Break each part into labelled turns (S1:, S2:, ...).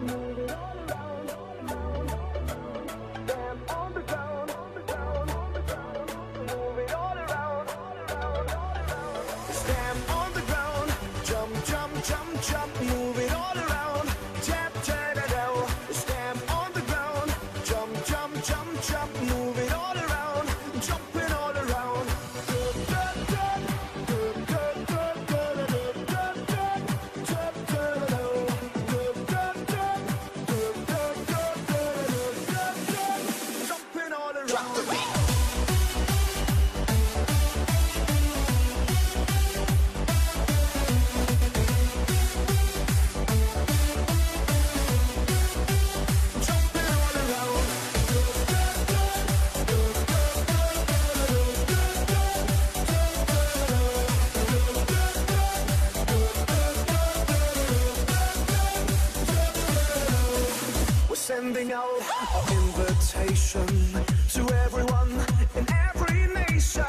S1: move it all around. Stamp on the ground, move it all around. Stamp on the ground, jump, jump, jump, jump, move it all around. Tap, tap, tap, stamp on the ground, jump, jump, jump, jump, move it all around, jumping all around. Jumping all around. Sending out our invitation to everyone in every nation.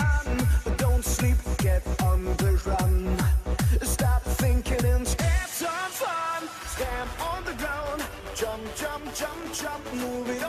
S1: But don't sleep, get on the run. Stop thinking and have some fun. Stamp on the ground, jump, jump, jump, jump, move it